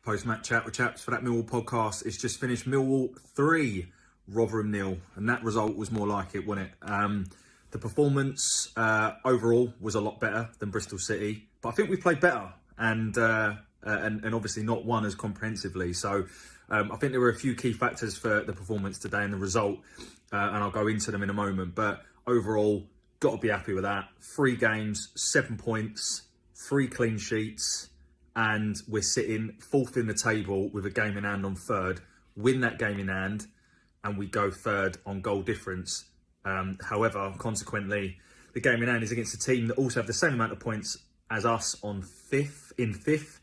Post-match chat with chaps for that Millwall podcast. It's just finished. Millwall 3, Rotherham 0, and that result was more like it, wasn't it? The performance overall was a lot better than Bristol City, but I think we played better and obviously not won as comprehensively. So I think there were a few key factors for the performance today and the result, and I'll go into them in a moment. But overall, got to be happy with that. 3 games, 7 points, 3 clean sheets. And we're sitting 4th in the table with a game in hand on 3rd. Win that game in hand, and we go 3rd on goal difference. However, consequently, the game in hand is against a team that also have the same amount of points as us on 5th,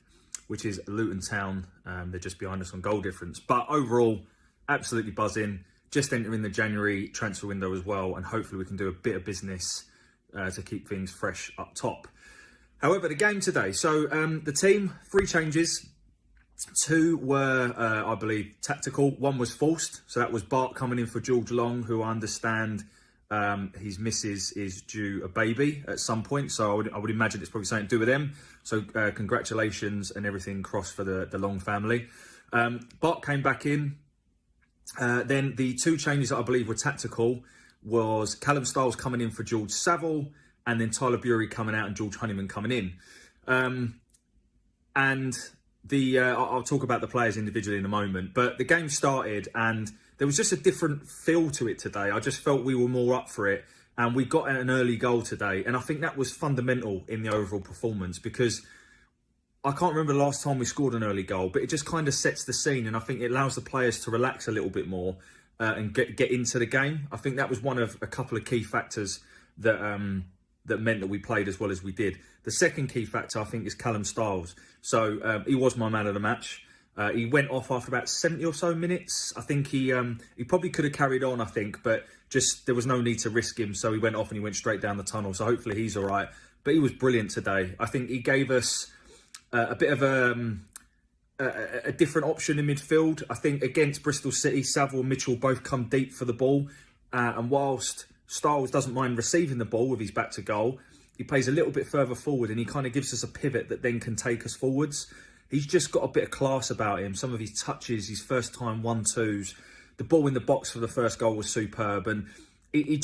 which is Luton Town. They're just behind us on goal difference. But overall, absolutely buzzing. Just entering the January transfer window as well, and hopefully we can do a bit of business to keep things fresh up top. However, the game today, so the team, 3 changes. 2 were, I believe, tactical. 1 was forced, so that was Bart coming in for George Long, who I understand his missus is due a baby at some point, so I would imagine it's probably something to do with them. So congratulations and everything crossed for the Long family. Bart came back in. Then the 2 changes that I believe were tactical was Callum Styles coming in for George Saville, and then Tyler Bury coming out and George Honeyman coming in. And I'll talk about the players individually in a moment, but the game started and there was just a different feel to it today. I just felt we were more up for it, and we got an early goal today. And I think that was fundamental in the overall performance, because I can't remember the last time we scored an early goal, but it just kind of sets the scene, and I think it allows the players to relax a little bit more and get into the game. I think that was one of a couple of key factors that meant that we played as well as we did. The second key factor, I think, is Callum Styles. So he was my man of the match. He went off after about 70 or so minutes. I think he probably could have carried on, I think, but just there was no need to risk him. So he went off and he went straight down the tunnel. So hopefully he's all right. But he was brilliant today. I think he gave us a bit of a different option in midfield. I think against Bristol City, Saville and Mitchell both come deep for the ball. And whilst Styles doesn't mind receiving the ball with his back to goal, he plays a little bit further forward and he kind of gives us a pivot that then can take us forwards. He's just got a bit of class about him. Some of his touches, his first time 1-2s, the ball in the box for the first goal was superb, and he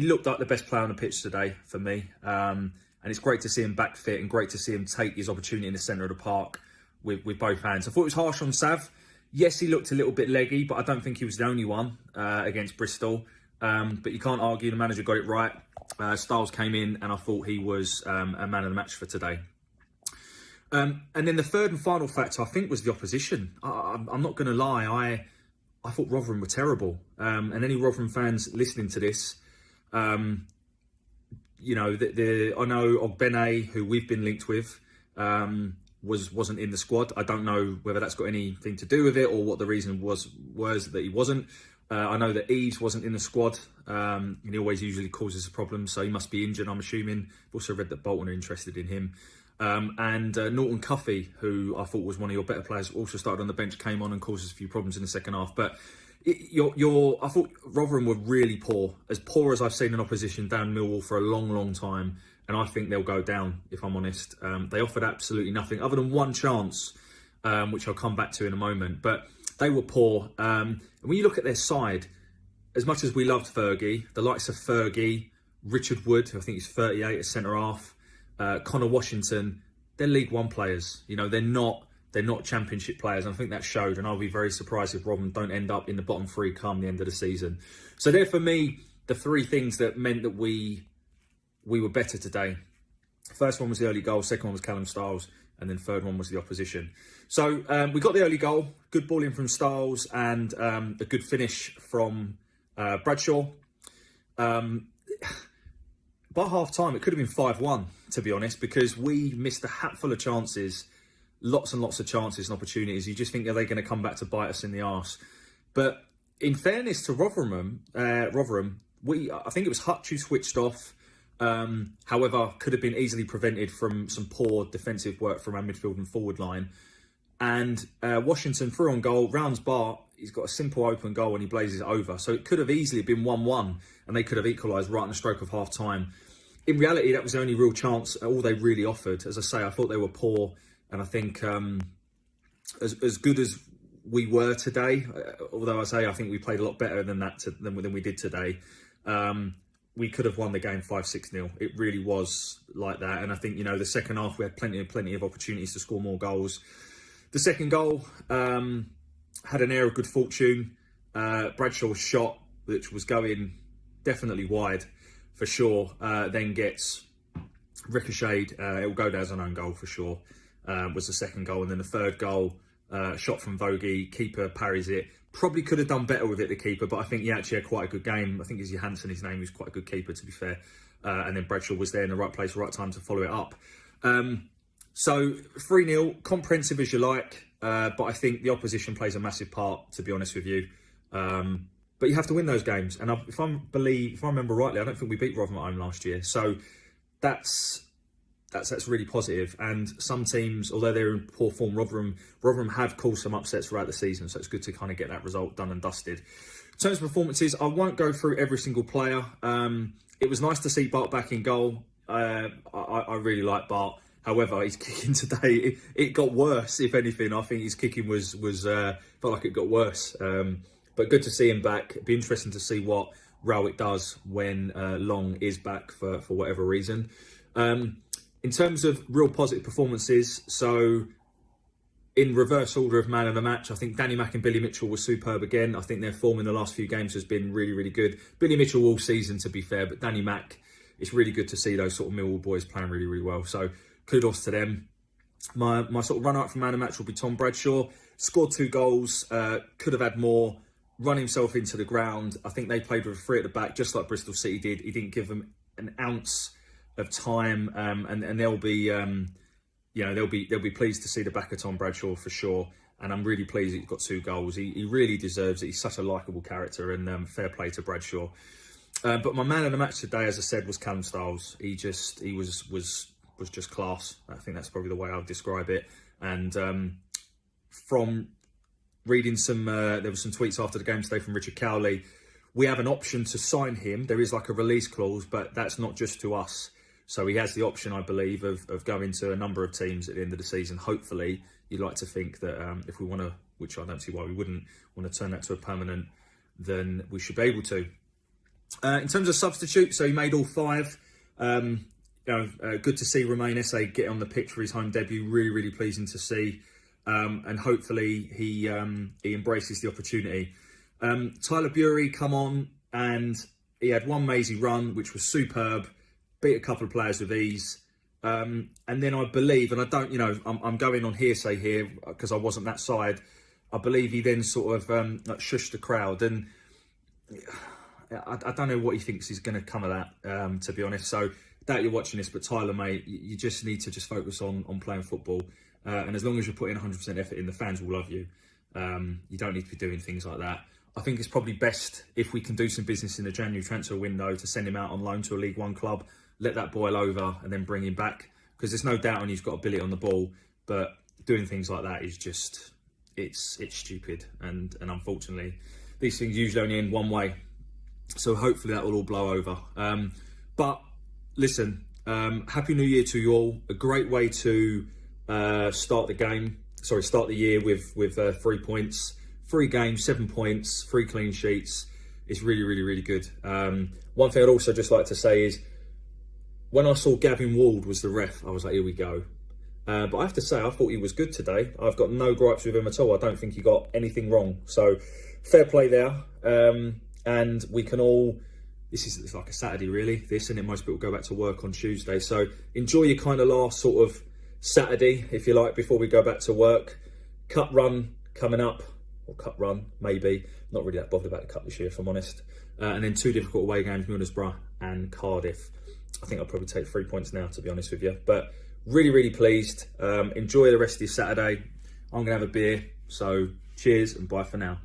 looked like the best player on the pitch today for me. And it's great to see him back fit and great to see him take his opportunity in the centre of the park with both hands. I thought it was harsh on Sav. Yes, he looked a little bit leggy, but I don't think he was the only one against Bristol. But you can't argue the manager got it right. Styles came in and I thought he was a man of the match for today. And then the third and final factor, I think, was the opposition. I'm not going to lie, I thought Rotherham were terrible. And any Rotherham fans listening to this, I know Ogbene, who we've been linked with, wasn't in the squad. I don't know whether that's got anything to do with it or what the reason was that he wasn't. I know that Eves wasn't in the squad, and he always usually causes a problem, so he must be injured, I'm assuming. I've also read that Bolton are interested in him. And Norton Cuffy, who I thought was one of your better players, also started on the bench, came on and caused us a few problems in the second half. But I thought Rotherham were really poor as I've seen an opposition down Millwall for a long, long time. And I think they'll go down, if I'm honest. They offered absolutely nothing other than 1 chance, which I'll come back to in a moment. But they were poor. And when you look at their side, as much as we loved Fergie, the likes of Fergie, Richard Wood, who I think is 38 at centre half, Connor Washington, they're League One players. You know, they're not Championship players. And I think that showed. And I'll be very surprised if Rotherham don't end up in the bottom 3 come the end of the season. So they're, for me, the 3 things that meant that we were better today. First one was the early goal. Second one was Callum Styles. And then third one was the opposition. So we got the early goal. Good ball in from Styles and a good finish from Bradshaw. By half-time, it could have been 5-1, to be honest, because we missed a hatful of chances, lots and lots of chances and opportunities. You just think, are they going to come back to bite us in the arse? But in fairness to Rotherham, I think it was Hutch who switched off. However, could have been easily prevented from some poor defensive work from our midfield and forward line. And Washington threw on goal, rounds Bart. He's got a simple open goal and he blazes it over. So it could have easily been 1-1 and they could have equalised right on the stroke of half-time. In reality, that was the only real chance, all they really offered. As I say, I thought they were poor. And I think as good as we were today, although I think we played a lot better than that than we did today. We could have won the game 5-6-0. It really was like that. And I think, the second half, we had plenty of opportunities to score more goals. The second goal had an air of good fortune. Bradshaw's shot, which was going definitely wide for sure, then gets ricocheted. It will go down as an own goal for sure, was the second goal. And then the third goal, shot from Vogie, keeper parries it. Probably could have done better with it, the keeper, but I think he actually had quite a good game. I think it's Johansson, his name, he was quite a good keeper, to be fair. And then Bradshaw was there in the right place, right time to follow it up. So 3-0, comprehensive as you like, but I think the opposition plays a massive part, to be honest with you. But you have to win those games. And if I remember rightly, I don't think we beat Rotherham at home last year. So that's really positive. And some teams, although they're in poor form, Rotherham have caused some upsets throughout the season. So it's good to kind of get that result done and dusted. In terms of performances, I won't go through every single player. It was nice to see Bart back in goal. I really like Bart. However, his kicking today, it got worse, if anything. I think his kicking felt like it got worse. But good to see him back. It'd be interesting to see what Rowett does when Long is back for whatever reason. In terms of real positive performances, so in reverse order of man of the match, I think Danny Mack and Billy Mitchell were superb again. I think their form in the last few games has been really, really good. Billy Mitchell all season, to be fair, but Danny Mack, it's really good to see those sort of Millwall boys playing really, really well. So kudos to them. My sort of runner-up for man of the match will be Tom Bradshaw. Scored 2 goals, could have had more, run himself into the ground. I think they played with a 3 at the back, just like Bristol City did. He didn't give them an ounce of time, and they'll be pleased to see the back of Tom Bradshaw for sure. And I'm really pleased he's got 2 goals. He really deserves it. He's such a likeable character, and fair play to Bradshaw. But my man of the match today, as I said, was Callum Styles. He was just class. I think that's probably the way I would describe it. And from reading there were some tweets after the game today from Richard Cowley. We have an option to sign him. There is like a release clause, but that's not just to us. So he has the option, I believe, of going to a number of teams at the end of the season. Hopefully, you'd like to think that if we want to, which I don't see why we wouldn't, want to turn that to a permanent, then we should be able to. In terms of substitutes, so he made all 5. Good to see Romain Esse get on the pitch for his home debut. Really, really pleasing to see. And hopefully he embraces the opportunity. Tyler Bury come on and he had one mazy run, which was superb. Beat a couple of players with ease. And then I believe, and I don't, I'm going on hearsay here because I wasn't that side. I believe he then sort of shushed the crowd. And I don't know what he thinks is going to come of that, to be honest. So, doubt you're watching this, but Tyler, mate, you just need to focus on playing football. And as long as you're putting 100% effort in, the fans will love you. You don't need to be doing things like that. I think it's probably best if we can do some business in the January transfer window to send him out on loan to a League One club, let that boil over and then bring him back. Because there's no doubt he's got ability on the ball, but doing things like that is just, it's stupid. And unfortunately, these things usually only end one way. So hopefully that will all blow over. But listen, Happy New Year to you all. A great way to start the year with 3 points. 3 games, 7 points, 3 clean sheets. It's really, really, really good. One thing I'd also just like to say is, when I saw Gavin Ward was the ref, I was like, here we go. But I have to say, I thought he was good today. I've got no gripes with him at all. I don't think he got anything wrong. So, fair play there. And we can all, it's like a Saturday really, this, and most people go back to work on Tuesday. So, enjoy your kind of last sort of Saturday, if you like, before we go back to work. Cup run coming up. Or cup run, maybe. Not really that bothered about the cup this year, if I'm honest. And then 2 difficult away games, Middlesbrough and Cardiff. I think I'll probably take 3 points now, to be honest with you. But really, really pleased. Enjoy the rest of your Saturday. I'm going to have a beer. So cheers and bye for now.